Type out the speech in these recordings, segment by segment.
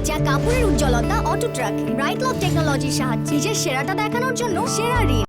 যা কাপড়ের উজ্জ্বলতা অটুট রাখে। ব্রাইট লাভ টেকনোলজির সাহায্যে নিজের সেরাটা দেখানোর জন্য সেরা ঋণ।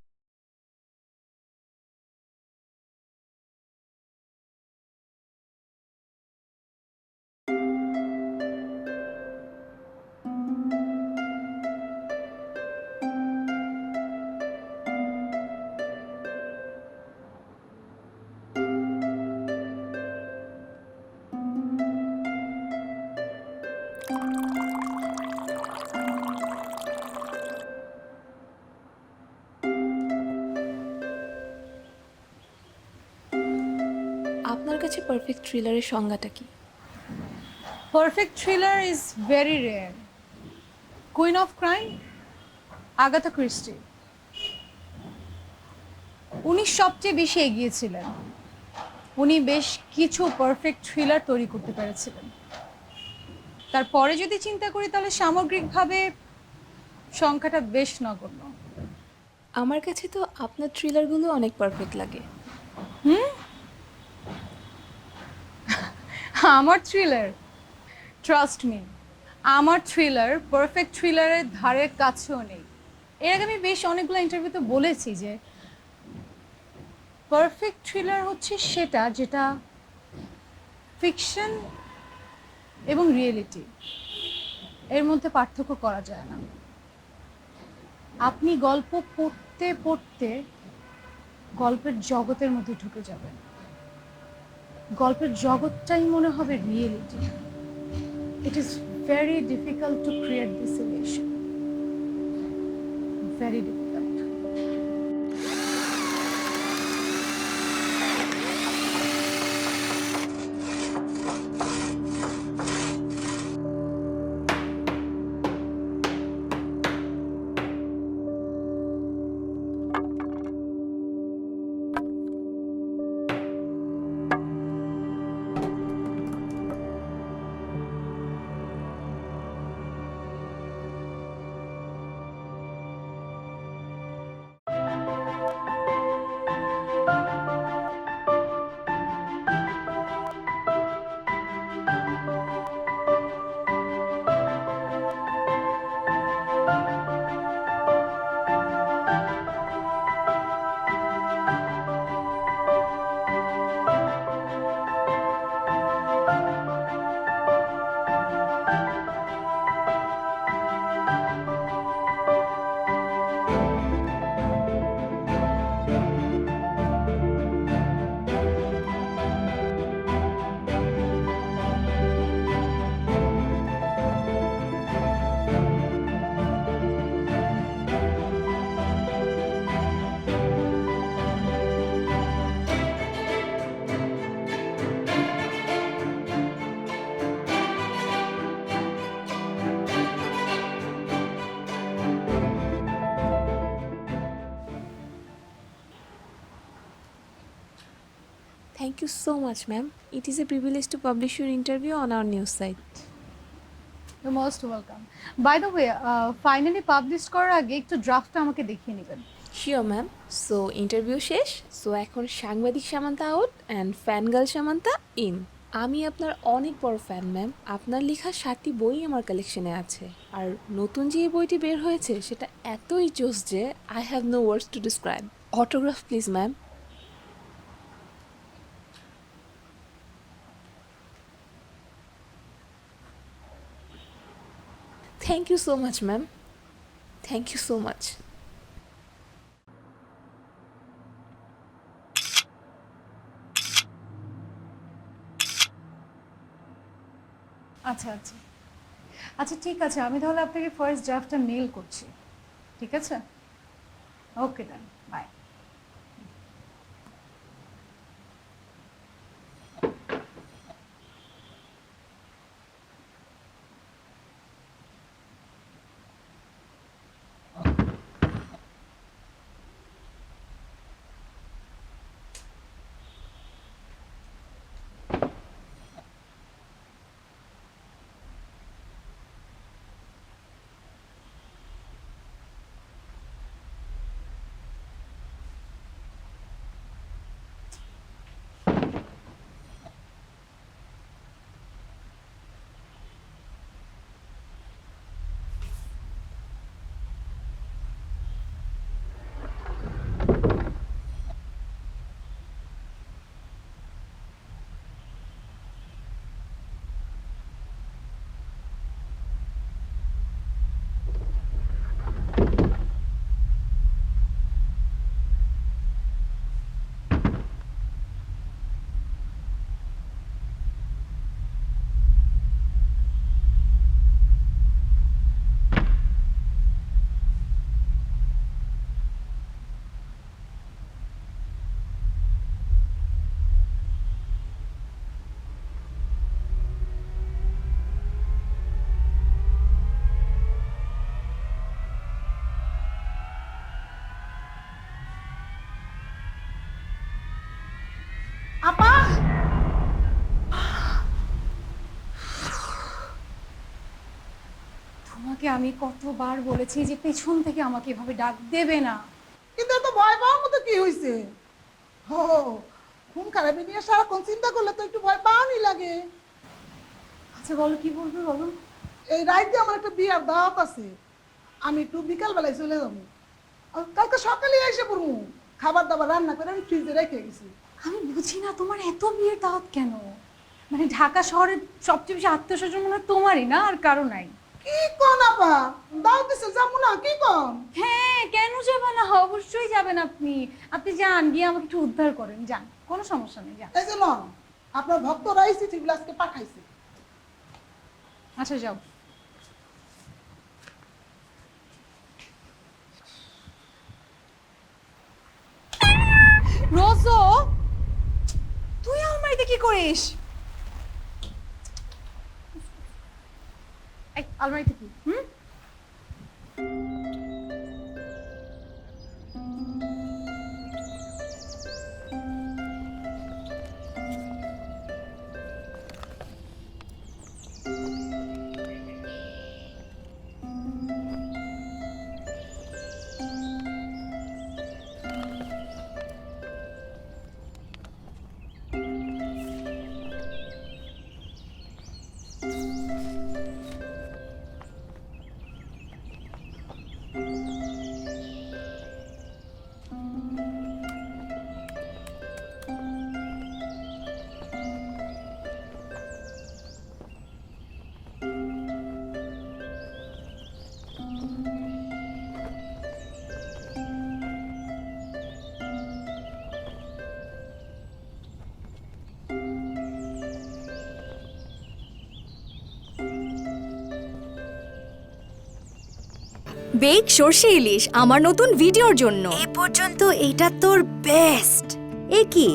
আপনার কাছে পারফেক্ট থ্রিলারের সংজ্ঞাটা কি? Perfect thriller is very rare. Queen of Crime, Agatha Christie. উনি সবচেয়ে বেশি এগিয়েছিলেন। উনি বেশ কিছু পারফেক্ট থ্রিলার তৈরি করতে পেরেছিলেন। তারপরে যদি চিন্তা করি তাহলে সামগ্রিকভাবে সংখ্যাটা বেশ নগণ্য। আমার কাছে তো আপনার থ্রিলারগুলো অনেক পারফেক্ট লাগে। আমার থ্রিলার, ট্রাস্ট মি, আমার থ্রিলার পারফেক্ট থ্রিলারের ধারের কাছেও নেই। এর আগে আমি বেশ অনেকগুলো ইন্টারভিউতে বলেছি যে পারফেক্ট থ্রিলার হচ্ছে সেটা যেটা ফিকশন এবং রিয়েলিটি এর মধ্যে পার্থক্য করা যায় না। আপনি গল্প পড়তে পড়তে গল্পের জগতের মধ্যে ঢুকে যাবেন, গল্পের জগৎটাই মনে হবে reality. It is very difficult to create this illusion, very difficult. Thank you so much, ma'am. It is a privilege to publish your interview on our news site. You most welcome. By the way, finally publish করার আগে একটু ড্রাফটটা আমাকে দেখিয়ে নেবেন। Sure ma'am. So interview শেষ, so এখন সাংবাদিক Samantha out and fangirl Samantha in. আমি আপনার অনেক বড় ফ্যান ম্যাম। আপনার লেখা 7টি বই আমার কালেকশনে আছে, আর নতুন যে বইটি বের হয়েছে সেটা এতই জোস যে I have no words to describe. Autograph please ma'am. Thank you so much ma'am, thank you so much. আচ্ছা আচ্ছা আচ্ছা, ঠিক আছে, আমি তাহলে আপনাকে ফার্স্ট ড্রাফটটা মেল করছি। ঠিক আছে, ওকে দেন, বাই। আপা তোমাকে আমি কতবার বলেছি যে পেছন থেকে আমাকে এভাবে ডাক দেবে না। কিন্তু এত ভয় পাওয়ার মতো কি হয়েছে? হো, খুন খারাপি নিয়ে সারাক্ষণ চিন্তা করলে তো একটু ভয় পাওয়ানি লাগে। আচ্ছা বলো, কি বলবে বলো। এই রাইতে আমার একটা বিয়ার দাওয়াত আছে, আমি একটু বিকাল বেলায় চলে যাবো। আর কালকে সকালে এসে পড়বো। খাবার দাবার রান্না করে আমি ফ্রিজে রেখে গেছি। আমি বুঝি না তোমার এত বিয়ের দাওয়াত কেন? মানে ঢাকা শহরের সবচেয়ে বেশি আত্মীয় স্বজন মনে হয় তোমারই, না আর কারো নাই? কি কন আপা, দাওয়াত দিছে যাবো না কি কন? হ্যাঁ, কেন যাবে না? অবশ্যই যাবেন আপনি। আপনি যান, গিয়ে আমাকে একটু উদ্ধার করেন, যান, কোনো সমস্যা নেই, যান। এই যে নন, আপনার ভক্তরাই চিঠিগুলো আজকে পাঠাইছে। আচ্ছা যাও। রোজো, তুই আলমারিতে কি করিস? এই আলমারিতে কি? বেক সর্ষে ইলিশ আমার নতুন ভিডিওর জন্য। এ পর্যন্ত এইটা তোর বেস্ট। এ কি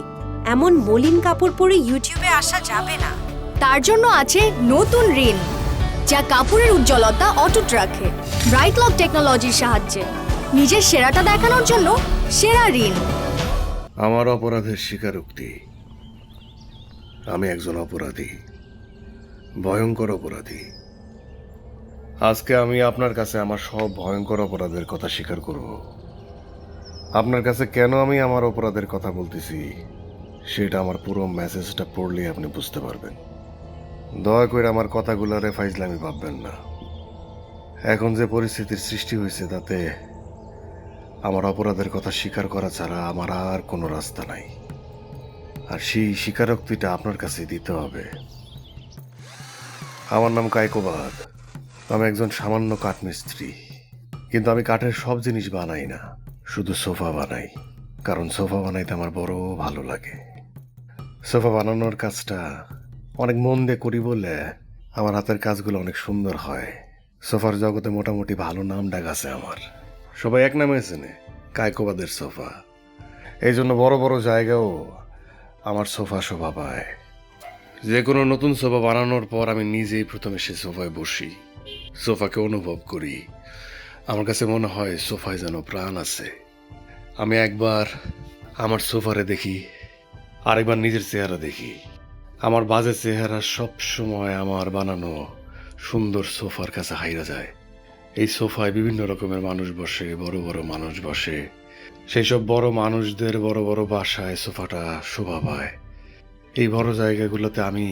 এমন মলিন কাপড় পরে ইউটিউবে আসা যাবে না। তার জন্য আছে নতুন রিন, যা কাপড়ের উজ্জ্বলতা অটুট রাখে ব্রাইট লক টেকনোলজির সাহায্যে। নিজের সেরাটা দেখানোর জন্য সেরা রিন। আমার অপরাধের স্বীকারোক্তি। আমি একজন অপরাধী, ভয়ঙ্কর অপরাধী। আজকে আমি আপনার কাছে আমার সব ভয়ঙ্কর অপরাধের কথা স্বীকার করব। আপনার কাছে কেন আমি আমার অপরাধের কথা বলতেছি সেটা আমার পুরো মেসেজটা পড়লে আপনি বুঝতে পারবেন। দয়া করে আমার কথাগুলারে ফাইজলামি ভাববেন না। এখন যে পরিস্থিতির সৃষ্টি হয়েছে তাতে আমার অপরাধের কথা স্বীকার করা ছাড়া আমার আর কোনো রাস্তা নাই। আর সেই স্বীকারোক্তিটা আপনার কাছে দিতে হবে। আমার নাম কায়কোবাদ। আমি একজন সামান্য কাঠমিস্ত্রি, কিন্তু আমি কাঠের সব জিনিস বানাই না, শুধু সোফা বানাই। কারণ সোফা বানাইতে আমার বড় ভালো লাগে। সোফা বানানোর কাজটা অনেক মন দিয়ে করি বলে আমার হাতের কাজগুলো অনেক সুন্দর হয়। সোফার জগতে মোটামুটি ভালো নাম ডাক আছে আমার। সবাই এক নামে চেনে, কায়কোবাদের সোফা। এই জন্য বড় বড় জায়গাও আমার সোফা শোভা পায়। যে কোনো নতুন সোফা বানানোর পর আমি নিজেই প্রথমে সে সোফায় বসি, সোফাকে অনুভব করি। আমার কাছে মনে হয় সোফায় যেন প্রাণ আছে। আমি একবার আমার সোফারে দেখি, আরেকবার নিজের চেহারা দেখি। আমার বাজে চেহারা সব সময় আমার বানানো সুন্দর সোফার কাছে হাইরা যায়। এই সোফায় বিভিন্ন রকমের মানুষ বসে, বড় বড় মানুষ বসে। সেই সব বড় মানুষদের বড় বড় বাসায় সোফাটা শোভা পায়। এই বড় জায়গাগুলোতে আমি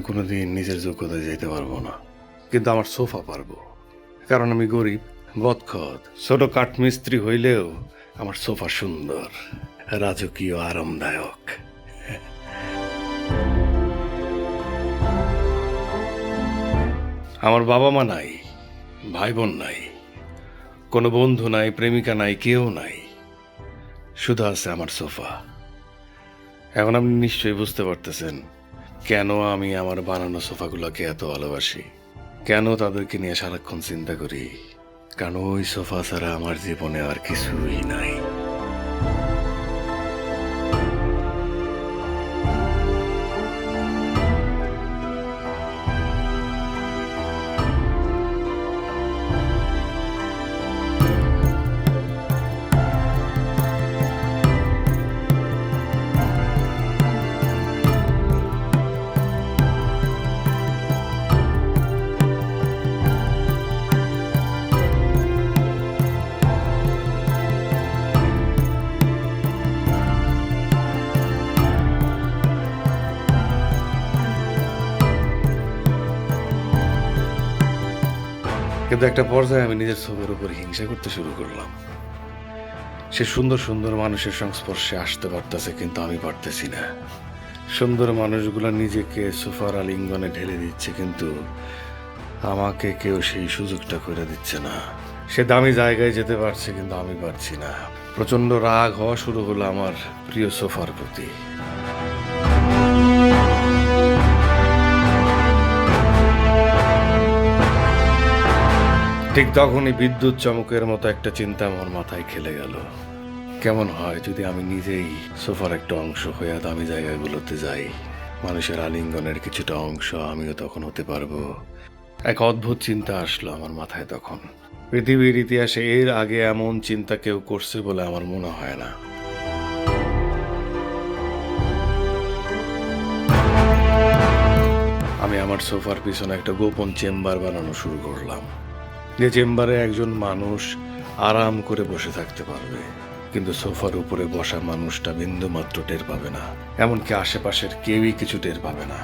কোনোদিন নিজের যোগ্যতায় যেতে পারবো না, কিন্তু আমার সোফা পারবো। কারণ আমি গরিব, বদখত, ছোট কাঠমিস্ত্রি হইলেও আমার সোফা সুন্দর, রাজকীয়, আরামদায়ক। আমার বাবা মা নাই, ভাই বোন নাই, কোনো বন্ধু নাই, প্রেমিকা নাই, কেউ নাই, শুধু আছে আমার সোফা। এখন আপনি নিশ্চয়ই বুঝতে পারতেছেন কেন আমি আমার বানানো সোফাগুলোকে এত ভালোবাসি, কেন তাদেরকে নিয়ে সারাক্ষণ চিন্তা করি। কারণ ওই সোফা ছাড়া আমার জীবনে আর কিছুই নাই। কিন্তু একটা পর্যায়ে আমি নিজের সোফার উপর হিংসা করতে শুরু করলাম। সে সুন্দর সুন্দর মানুষের সংস্পর্শে আসতে পারতেছে, কিন্তু আমি পারতেছি না। সুন্দর মানুষগুলো নিজেকে সোফার আলিঙ্গনে ঢেলে দিচ্ছে, কিন্তু আমাকে কেউ সেই সুযোগটা করে দিচ্ছে না। সে দামি জায়গায় যেতে পারছে, কিন্তু আমি পারছি না। প্রচন্ড রাগ হওয়া শুরু হলো আমার প্রিয় সোফার প্রতি। ঠিক তখনই বিদ্যুৎ চমকের মতো একটা চিন্তা আমার মাথায় খেলে গেল। কেমন হয় যদি আমি নিজেই সোফার একটা অংশ হয়ে দামি জায়গাগুলোতে যাই? মানুষের আলিঙ্গনের কিছুটা অংশ আমিও তখন হতে পারবো। এক অদ্ভুত চিন্তা আসলো আমার মাথায় তখন। পৃথিবীর ইতিহাসে এর আগে এমন চিন্তা কেউ করছে বলে আমার মনে হয় না। আমি আমার সোফার পিছনে একটা গোপন চেম্বার বানানো শুরু করলাম, যে চেম্বারে একজন মানুষ আরাম করে বসে থাকতে পারবে, কিন্তু সোফার উপরে বসা মানুষটা বিন্দু মাত্র টের পাবে না, এমনকি আশেপাশের কেউই কিছু টের পাবে না।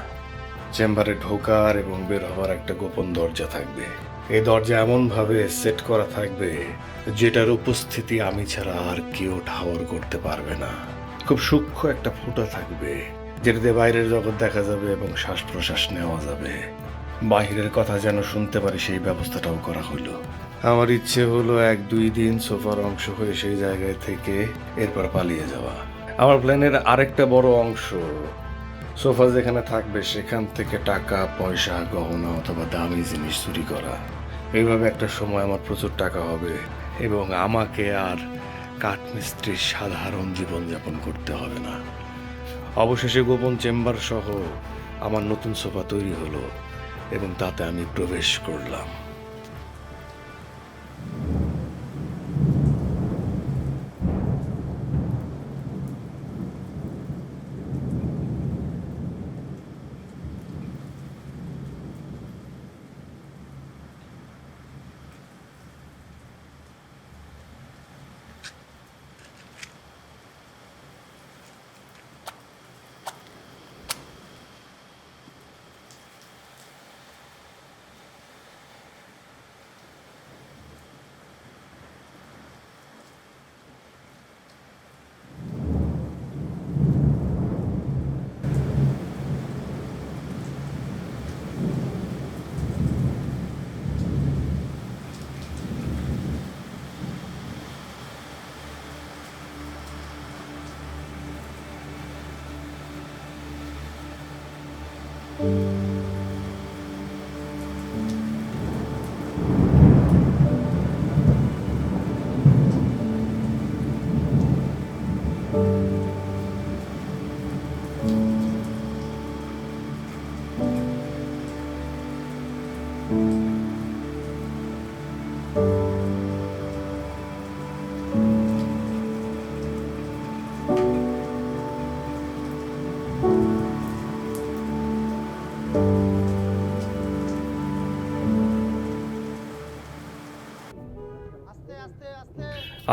চেম্বারে ঢোকার এবং বের হওয়ার একটা গোপন দরজা থাকবে। এই দরজা এমন ভাবে সেট করা থাকবে যেটার উপস্থিতি আমি ছাড়া আর কেউ ঠাওর করতে পারবে না। খুব সূক্ষ্ম একটা ফুটা থাকবে যেটাতে বাইরের জগৎ দেখা যাবে এবং শ্বাস প্রশ্বাস নেওয়া যাবে। বাহিরের কথা যেন শুনতে পারি সেই ব্যবস্থাটাও করা হলো। আমার ইচ্ছে হলো 1-2 দিন সোফার অংশ হয়ে সেই জায়গায় থেকে এরপর পালিয়ে যাওয়া। আমার প্ল্যানের আরেকটা বড় অংশ, সোফা যেখানে থাকবে সেখান থেকে টাকা পয়সা গহনা অথবা দামি জিনিস চুরি করা। এইভাবে একটা সময় আমার প্রচুর টাকা হবে এবং আমাকে আর কাঠমিস্ত্রির সাধারণ জীবনযাপন করতে হবে না। অবশেষে গোপন চেম্বার সহ আমার নতুন সোফা তৈরি হলো এবং তাতে আমি প্রবেশ করলাম।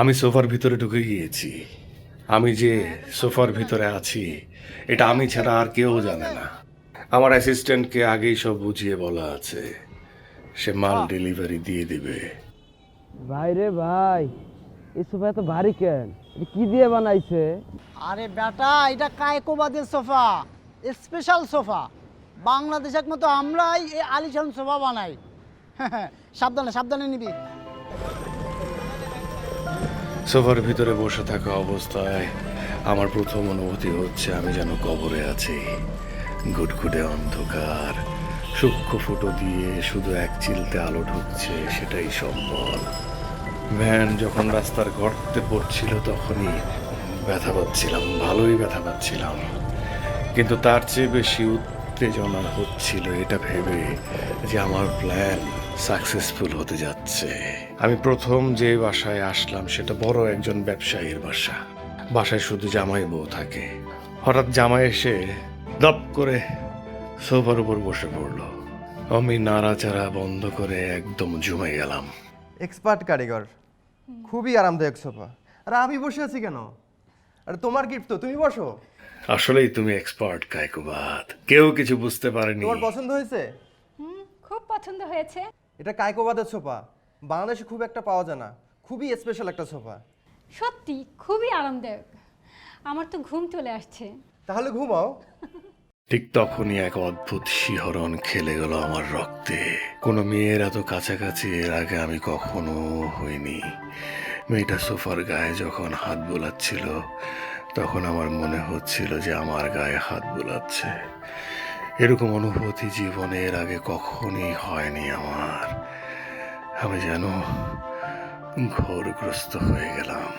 আমি সোফার ভিতরে ঢুকে গিয়েছি। আমি যে সোফার ভিতরে আছি এটা আমি ছাড়া আর কেউ জানে না। আমার অ্যাসিস্ট্যান্টকে আগেই সব বুঝিয়ে বলা আছে, সে মাল ডেলিভারি দিয়ে দিবে। ভাই রে ভাই, এই সোফা এত ভারী কেন? এটা কি দিয়ে বানাইছে? আরে বেটা, এটা কায়কোবাদের সোফা, স্পেশাল সোফা। বাংলাদেশের মতো আমরাই এই আলিশান সোফা বানাই। সাবধানে সাবধানে নিবি। সোফার ভিতরে বসে থাকা অবস্থায় আমার প্রথম অনুভূতি হচ্ছে আমি যেন কবরে আছি। ঘুটঘুটে অন্ধকার, সূক্ষ্ম ফুটো দিয়ে শুধু এক চিলতে আলো ঢুকছে, সেটাই সম্বল। ভ্যান যখন রাস্তার গর্তে পড়ছিল তখনই ব্যথা পাচ্ছিলাম, ভালোই ব্যথা পাচ্ছিলাম, কিন্তু তার চেয়ে বেশি উত্তেজনা হচ্ছিল এটা ভেবে যে আমার প্ল্যান সাকসেসফুল হতে যাচ্ছে। আমি প্রথম যে বাসায় আসলাম সেটা বড় একজন ব্যবসায়ীর বাসা। বাসায় শুধু জামাই বউ থাকে। হঠাৎ জামাই এসে দপ করে সোফার উপর বসে পড়লো। আমি নাড়াচাড়া বন্ধ করে একদম জমে গেলাম। এক্সপার্ট কারিগর, খুবই আরামদায়ক সোফা। আর আমি বসে আছি কেন? আর তোমার গিফট তো, তুমি বসো। আসলেই তুমি এক্সপার্ট কায়কোবাদ, কেউ কিছু বুঝতে পারেনি। তোমার পছন্দ হয়েছে? খুব পছন্দ হয়েছে। এটা কায়কোবাদের সোফা, বাংলাদেশে খুব একটা পাওয়া যায় না, খুবই স্পেশাল একটা সোফা। সত্যি খুবই আরামদায়ক। আমার তো ঘুম চলে আসছে। তাহলে ঘুমাও। ঠিক তখনই এক অদ্ভুত শিহরণ খেলে গেল আমার রক্তে। কোনো মেয়ের এত কাছাকাছি এর আগে আমি কখনো হইনি। মেয়েটা সোফার গায়ে যখন হাত বোলাচ্ছিল তখন আমার মনে হচ্ছিল যে আমার গায়ে হাত বোলাচ্ছে। এরকম অনুভূতি জীবনের আগে কখনই হয়নি আমার। আমি যেন ঘোরগ্রস্ত হয়ে গেলাম।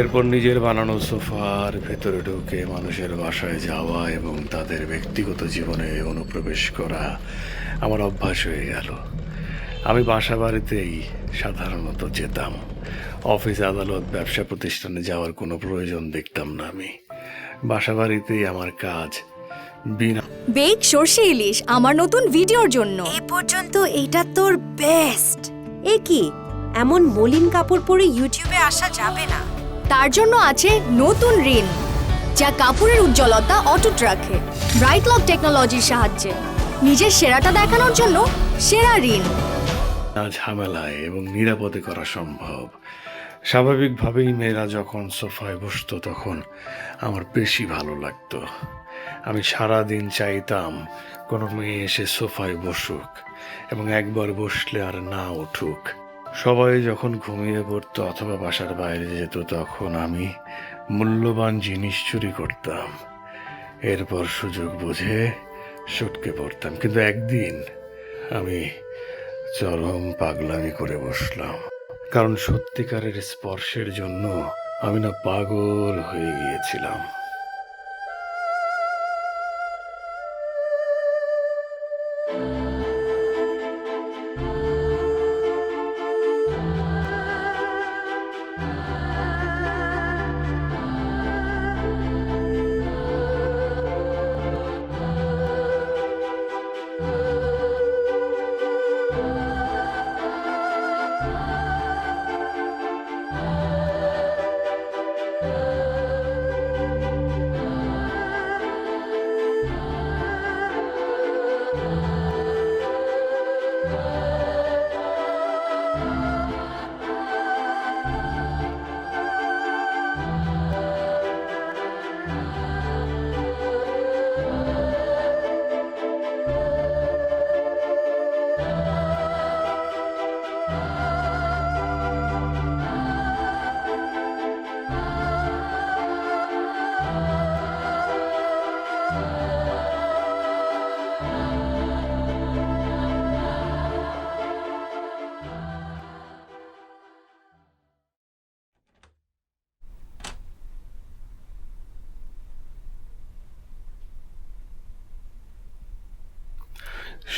এরপর নিজের বানানো সোফার ভেতরে ঢুকে মানুষের বাসায় যাওয়া এবং তাদের ব্যক্তিগত জীবনে অনুপ্রবেশ করা আমার অভ্যাস হয়ে গেল। আমি বাসা বাড়িতেই সাধারণত যেতাম। অফিস, আদালত, ব্যবসা প্রতিষ্ঠানে যাওয়ার কোনো প্রয়োজন দেখতাম না। আমি বাসা বাড়িতেই আমার কাজ। বিনা বেক সর্ষে ইলিশ আমার নতুন ভিডিওর জন্য। এ পর্যন্ত এইটা তোর বেস্ট। এ কি, এমন মলিন কাপড় পরে ইউটিউবে আসা যাবে না। তার জন্য আছে নতুন রিন, যা কাপড়ের উজ্জ্বলতা অটুট রাখে। ব্রাইট লক টেকনোলজির সাহায্যে নিজের সেরাটা দেখানোর জন্য সেরা রিন। ঝামেলায় এবং নিরাপদে করা সম্ভব। স্বাভাবিকভাবেই মেয়েরা যখন সোফায় বসতো তখন আমার বেশি ভালো লাগতো। আমি সারাদিন চাইতাম কোনো মেয়ে এসে সোফায় বসুক এবং একবার বসলে আর না উঠুক। সবাই যখন ঘুমিয়ে পড়তো অথবা বাসার বাইরে যেত তখন আমি মূল্যবান জিনিস চুরি করতাম। এরপর সুযোগ বুঝে সটকে পড়তাম। কিন্তু একদিন আমি চরম পাগলামি করে বসলাম, কারণ সত্যিকারের স্পর্শের জন্য আমি না পাগল হয়ে গিয়েছিলাম।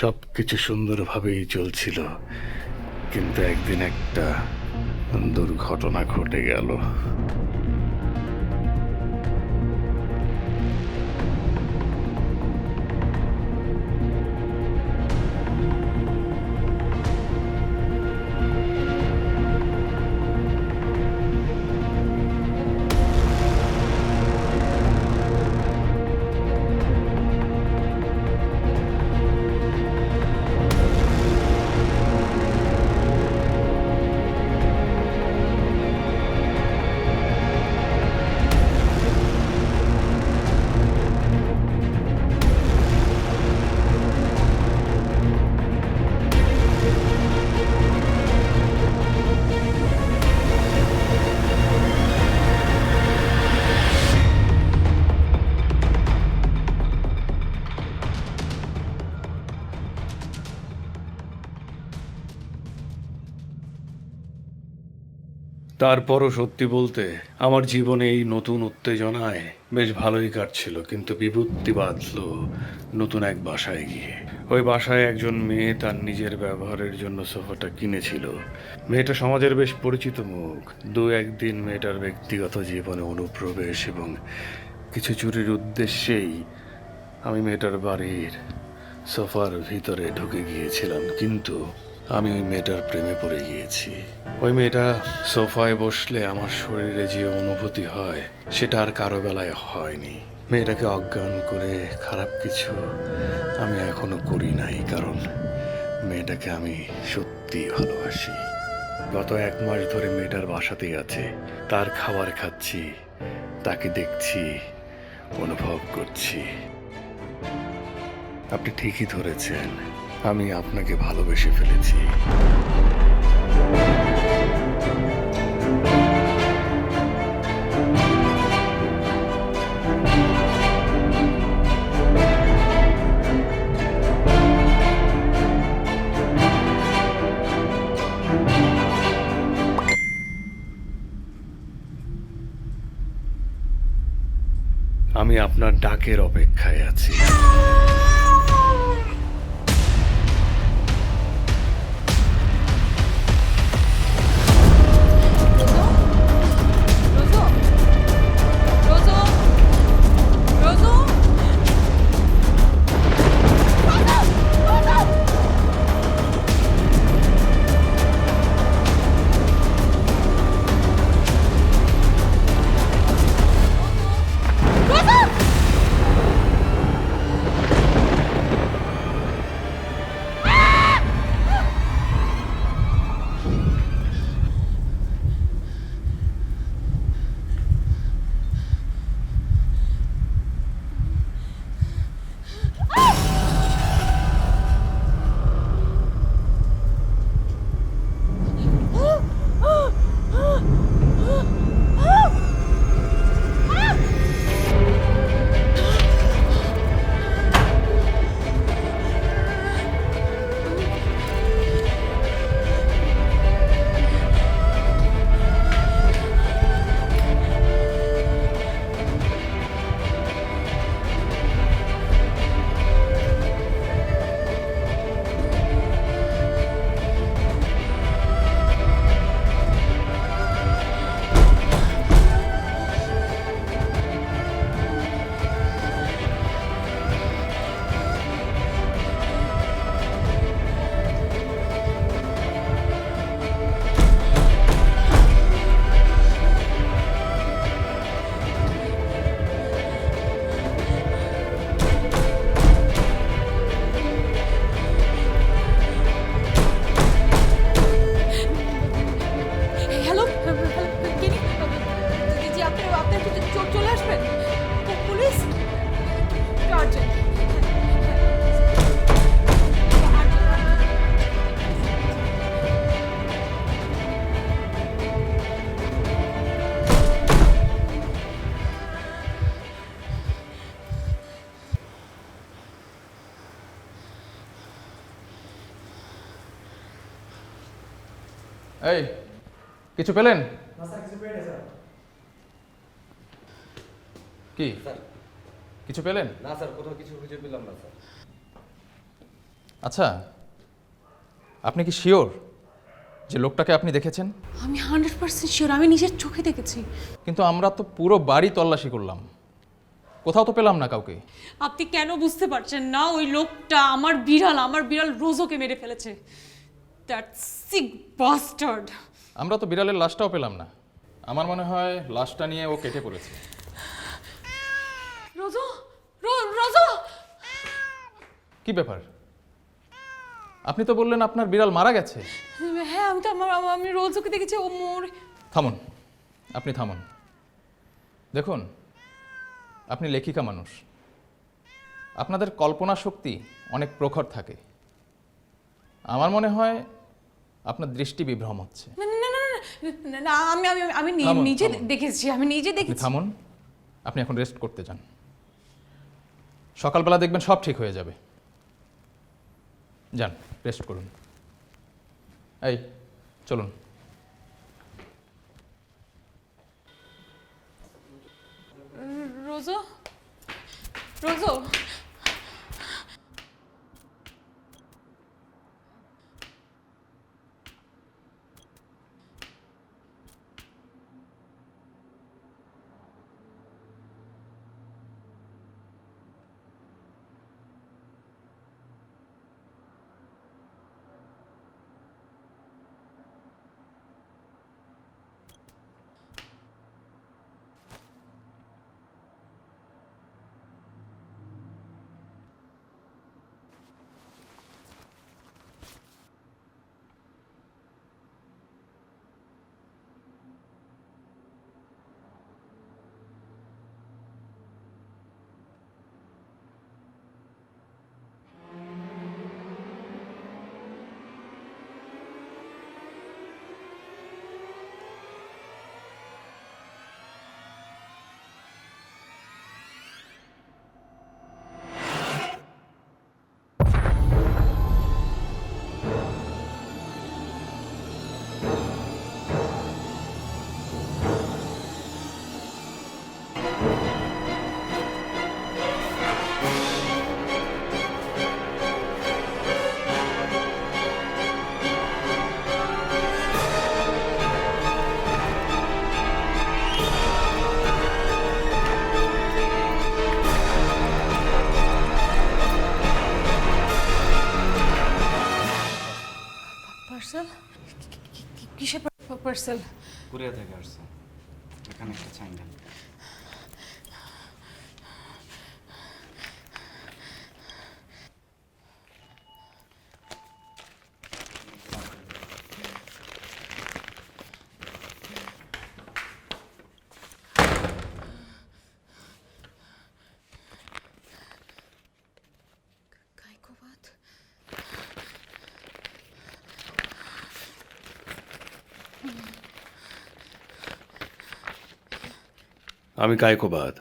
সব কিছু সুন্দরভাবেই চলছিল, কিন্তু একদিন একটা দুর্ঘটনা ঘটে গেল। তারপরও সত্যি বলতে আমার জীবনে এই নতুন উত্তেজনায় বেশ ভালোই কাটছিল, কিন্তু বিপত্তি বাঁধলো নতুন এক বাসায় গিয়ে। ওই বাসায় একজন মেয়ে তার নিজের ব্যবহারের জন্য সোফাটা কিনেছিল। মেয়েটা সমাজের বেশ পরিচিত মুখ। দু একদিন মেয়েটার ব্যক্তিগত জীবনে অনুপ্রবেশ এবং কিছু চুরির উদ্দেশ্যেই আমি মেয়েটার বাড়ির সোফার ভিতরে ঢুকে গিয়েছিলাম, কিন্তু আমি ওই মেয়েটার প্রেমে পড়ে গিয়েছি। ওই মেয়েটা সোফায় বসলে আমার শরীরে যে অনুভূতি হয় সেটা আর কারো বেলায় হয়নি। মেয়েটাকে অজ্ঞান করে খারাপ কিছু আমি এখনো করি নাই, কারণ মেয়েটাকে আমি সত্যিই ভালোবাসি। গত 1 মাস ধরে মেয়েটার বাসাতেই আছে, তার খাবার খাচ্ছি, তাকে দেখছি, অনুভব করছি। আপনি ঠিকই ধরেছেন, আমি আপনাকে ভালোবেসে ফেলেছি। আমি আপনার ডাকের অপেক্ষায় আছি। এই কিছু পেলেন? কি কিছু পেলেন? না স্যার, কোথাও কিছু খুঁজে পেলাম না স্যার। আচ্ছা, আপনি কি শিওর যে লোকটাকে আপনি দেখেছেন? আমি 100% শিওর, আমি নিজের চোখে দেখেছি। কিন্তু আমরা তো পুরো বাড়ি তল্লাশি করলাম, কোথাও তো পেলাম না কাউকে। আপনি কেন বুঝতে পারছেন না? ওই লোকটা আমার বিড়াল রোজোকে মেরে ফেলেছে। That sick bastard. আমরা তো বিড়ালের লাশটাও পেলাম না। আমার মনে হয় লাশটা নিয়ে ও কেটে পড়েছে। রোজো, রোজো! কি ব্যাপার? আপনি তো বললেন আপনার বিড়াল মারা গেছে। হ্যাঁ, আমি রোজোকে দেখেছি, ও মোর। থামুন, আপনি থামুন। দেখুন, আপনি লেখিকা মানুষ, আপনাদের কল্পনা শক্তি অনেক প্রখর থাকে। আমার মনে হয় আপনার দৃষ্টি বিভ্রম হচ্ছে। না না না না না, না, আমি থামুন, নিজে থামুন। দেখেছি, আমি নিজে আপনি দেখেছি। থামুন, আপনি এখন রেস্ট করতে যান। সকালবেলা দেখবেন সব ঠিক হয়ে যাবে। যান, রেস্ট করুন। এই চলুন। রোজো, রোজো! পার্সেল? কিসের পার্সেল? কুরিয়ার থেকে আসছে, এখানে একটা সাইন দেন। কায়কোবাদ। আমি কায়কোবাদ।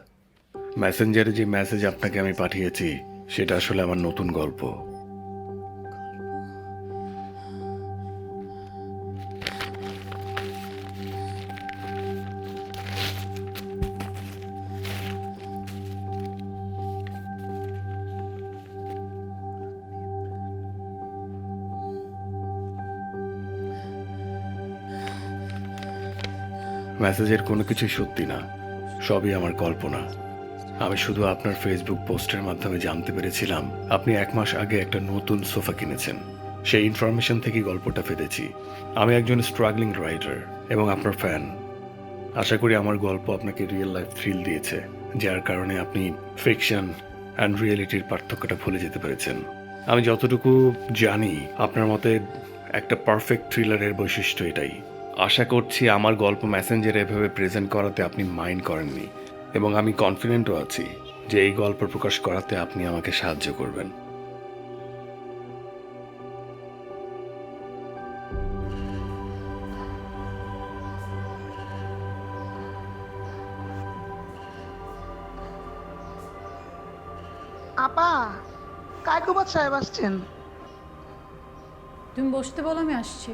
মেসেঞ্জারে যে মেসেজ আপনাকে আমি পাঠিয়েছি সেটা আসলে আমার নতুন গল্প। মেসেজের কোনো কিছুই সত্যি না, সবই আমার কল্পনা। আমি শুধু আপনার ফেসবুক পোস্টের মাধ্যমে জানতে পেরেছিলাম আপনি 1 মাস আগে একটা নতুন সোফা কিনেছেন। সেই ইনফরমেশন থেকে গল্পটা ফেলেছি। আমি একজন স্ট্রাগলিং রাইটার এবং আপনার ফ্যান। আশা করি আমার গল্প আপনাকে রিয়েল লাইফ থ্রিল দিয়েছে, যার কারণে আপনি ফিকশন অ্যান্ড রিয়েলিটির পার্থক্যটা ভুলে যেতে পেরেছেন। আমি যতটুকু জানি আপনার মতে একটা পারফেক্ট থ্রিলারের বৈশিষ্ট্য এটাই। আশা করছি আমার গল্প মেসেঞ্জারে এভাবে প্রেজেন্ট করাতে আপনি মাইন্ড করেননি, এবং আমি কনফিডেন্টও আছি যে এই গল্প প্রকাশ করাতে আপনি আমাকে সাহায্য করবেন। আপা, কায়কোবাদ সাহেব আসছেন। তুমি বসতে বলো, আমি আসছি।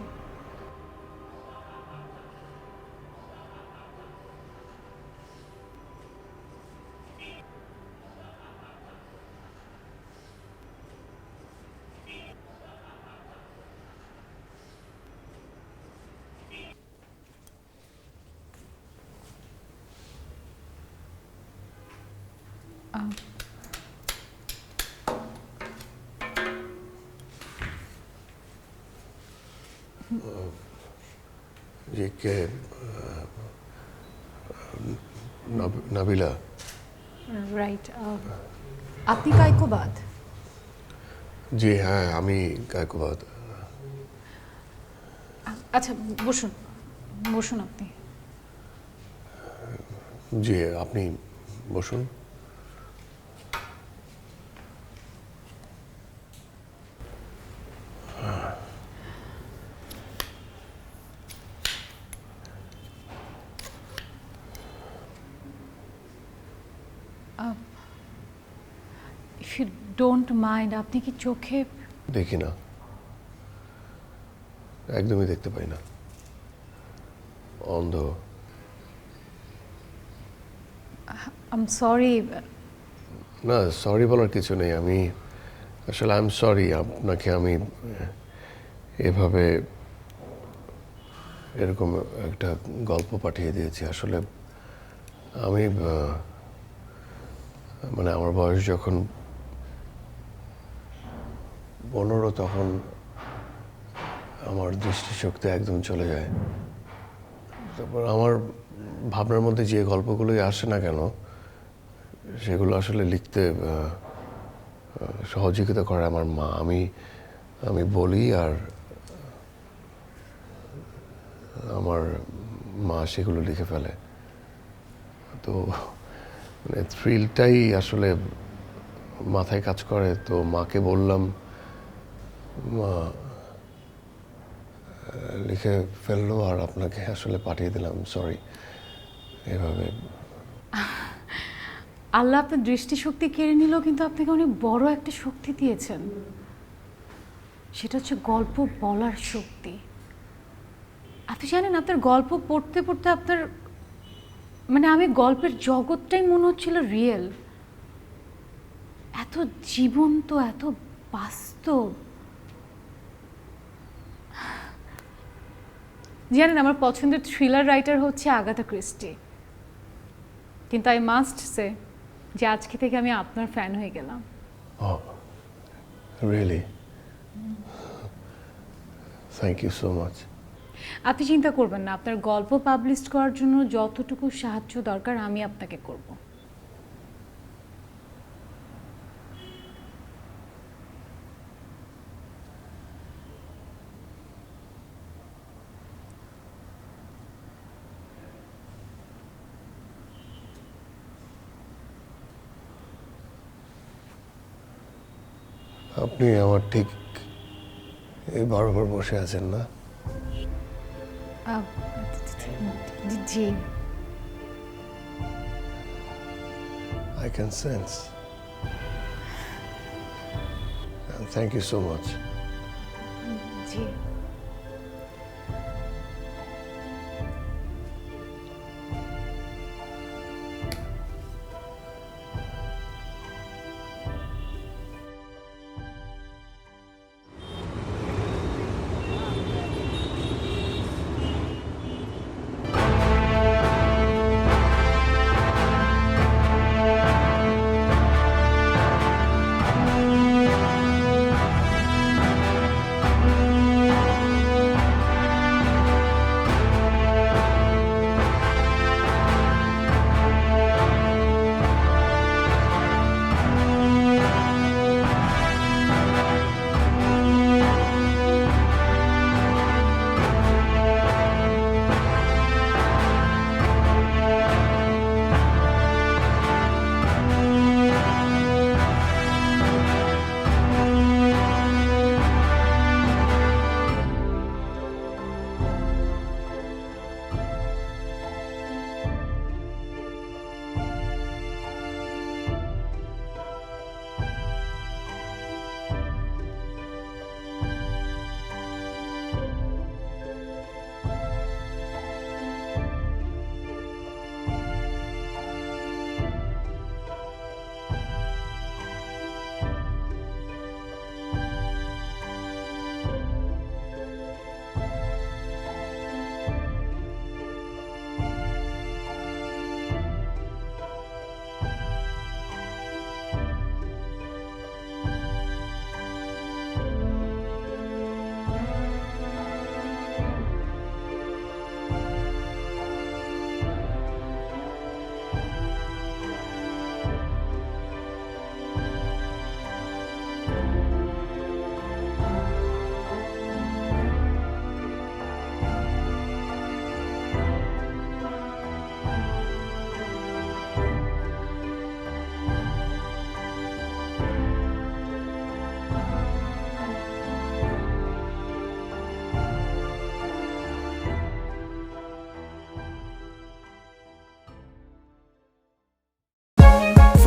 যে কে নাবিলা? রাইট। আপনি কায়কোবাদ? জি হ্যাঁ, আমি কায়কোবাদ। আচ্ছা বসুন, বসুন আপনি। জি আপনি বসুন। ইফ ইউ ডোন্ট মাইন্ড, আপনি কি চোখে? দেখি না, একদমই দেখতে পাই না, অন্ধ। I am sorry. না সরি বলার কিছু নেই, আমি আসলে আই এম সরি আপনাকে আমি এভাবে এরকম একটা গল্প পাঠিয়ে দিয়েছি। আসলে আমি মানে আমার বয়স যখন 15 তখন আমার দৃষ্টিশক্তি একদম চলে যায়। তারপর আমার ভাবনার মধ্যে যে গল্পগুলোই আসে না কেন সেগুলো আসলে লিখতে সহযোগিতা করে আমার মা। আমি বলি আর আমার মা সেগুলো লিখে ফেলে। তো মানে থ্রিলটাই আসলে মাথায় কাজ করে। তো মাকে বললাম, মা লিখে ফেললো আর আপনাকে আসলে পাঠিয়ে দিলাম। সরি এভাবে। আল্লাহ আপনার দৃষ্টিশক্তি কেড়ে নিল, কিন্তু আপনাকে অনেক বড় একটা শক্তি দিয়েছেন, সেটা হচ্ছে গল্প বলার শক্তি। আপনি জানেন, আপনার গল্প পড়তে পড়তে আপনার মানে আমি গল্পের জগৎটাই মনে হচ্ছিল রিয়েল, এত জীবন্ত, এত বাস্তব। জানেন, আমার পছন্দের থ্রিলার রাইটার হচ্ছে আগাথা ক্রিস্টি, কিন্তু আই মাস্ট সে যে আজকে থেকে আমি আপনার ফ্যান হয়ে গেলাম। Oh, really? Thank you so much. আপনি চিন্তা করবেন না, আপনার গল্প পাবলিশ করার জন্য যতটুকু সাহায্য দরকার আমি আপনাকে করব। আপনি আমার ঠিক এই বরাবর বসে আছেন না? জি। I can sense. And thank you so much. G.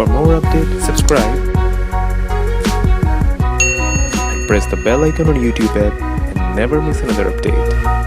For more updates, subscribe and press the bell icon on YouTube app and never miss another update.